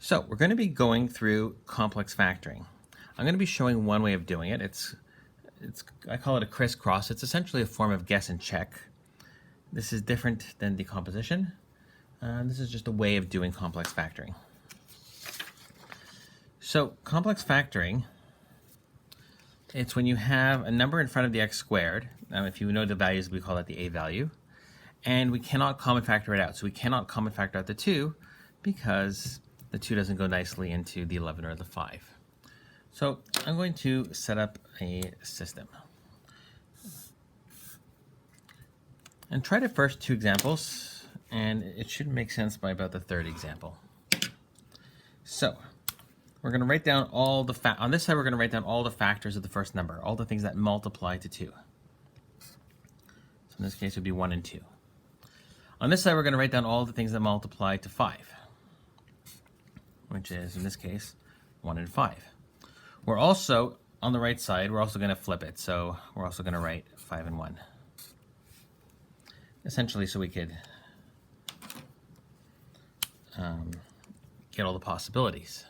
So we're going to be going through complex factoring. I'm going to be showing one way of doing it. I call it a crisscross. It's essentially a form of guess and check. This is different than decomposition. This is just a way of doing complex factoring. So complex factoring, it's when you have a number in front of the x squared. If you know the values, we call that the a value. And we cannot common factor it out. So we cannot common factor out the 2 because the 2 doesn't go nicely into the 11 or the 5. So I'm going to set up a system. And try the first 2 examples, and it should make sense by about the 3rd example. So we're going to write down all the on this side we're going to write down all the factors of the first number, all the things that multiply to 2. So in this case it would be 1 and 2. On this side we're going to write down all the things that multiply to 5, which is in this case 1 and 5. We're also on the right side, we're also going to flip it, so we're also going to write 5 and 1. Essentially so we could get all the possibilities.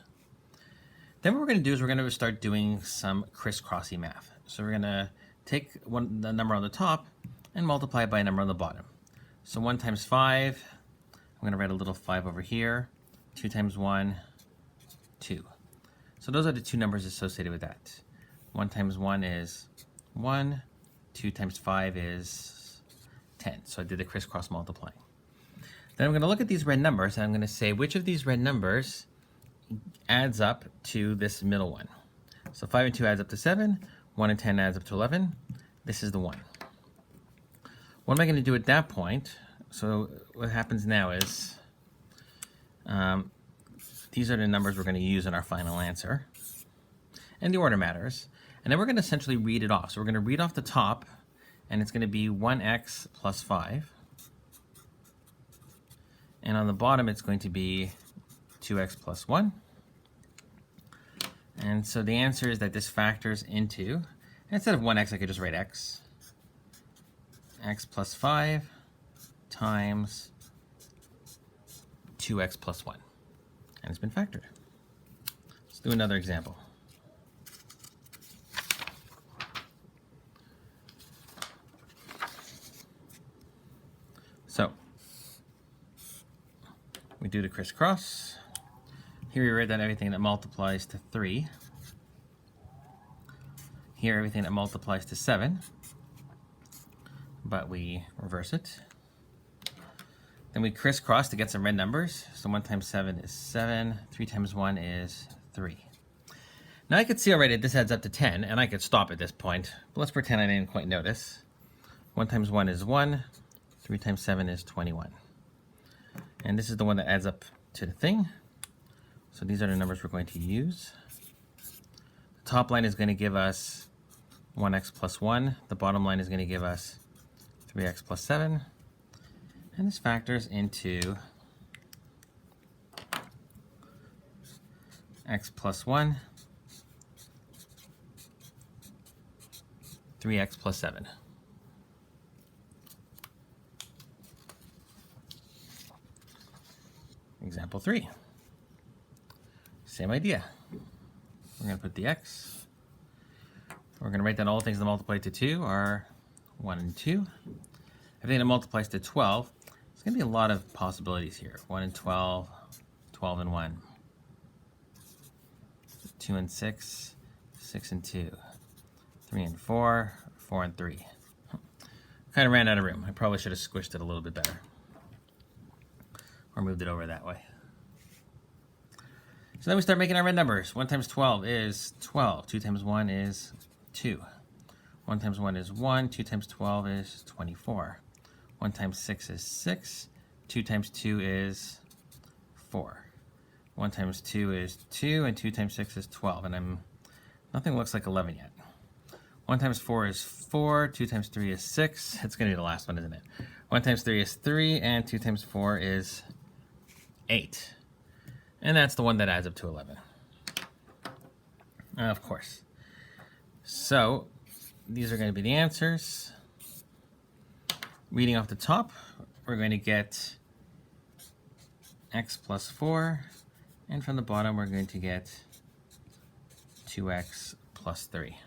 Then what we're going to do is we're going to start doing some crisscrossy math. So we're going to take the number on the top and multiply it by a number on the bottom. So 1 times 5, I'm going to write a little 5 over here. 2 times 1, 2. So those are the 2 numbers associated with that. 1 times 1 is 1. 2 times 5 is 10. So I did the crisscross multiplying. Then I'm going to look at these red numbers and I'm going to say which of these red numbers adds up to this middle one. So 5 and 2 adds up to 7. 1 and 10 adds up to 11. This is the 1. What am I going to do at that point? So what happens now is these are the numbers we're going to use in our final answer. And the order matters. And then we're going to essentially read it off. So we're going to read off the top, and it's going to be 1x plus 5. And on the bottom, it's going to be 2x plus 1. And so the answer is that this factors into, instead of 1x, I could just write x plus 5 times 2x plus 1. And it's been factored. Let's do another example. So we do the crisscross. Here we write down everything that multiplies to 3. Here everything that multiplies to 7. But we reverse it. Then we crisscross to get some red numbers. So 1 times 7 is 7. 3 times 1 is 3. Now I could see already this adds up to 10, and I could stop at this point. But let's pretend I didn't quite notice. 1 times 1 is 1. 3 times 7 is 21. And this is the one that adds up to the thing. So these are the numbers we're going to use. The top line is going to give us 1x plus 1. The bottom line is going to give us 3x plus 7. And this factors into x plus 1, 3x plus 7. Example 3. Same idea. We're going to put the x. We're going to write down all the things that multiply to 2 are 1 and 2. Everything that multiplies to 12, there's going to be a lot of possibilities here. 1 and 12, 12 and 1, 2 and 6, 6 and 2, 3 and 4, 4 and 3. Kind of ran out of room. I probably should have squished it a little bit better. Or moved it over that way. So then we start making our red numbers. 1 times 12 is 12. 2 times 1 is 2. 1 times 1 is 1. 2 times 12 is 24. 1 times 6 is 6. 2 times 2 is 4. 1 times 2 is 2. And 2 times 6 is 12. And nothing looks like 11 yet. 1 times 4 is 4. 2 times 3 is 6. It's going to be the last one, isn't it? 1 times 3 is 3. And 2 times 4 is 8. And that's the one that adds up to 11. Of course. So these are going to be the answers. Reading off the top, we're going to get x plus 4 And from the bottom, we're going to get 2x plus 3.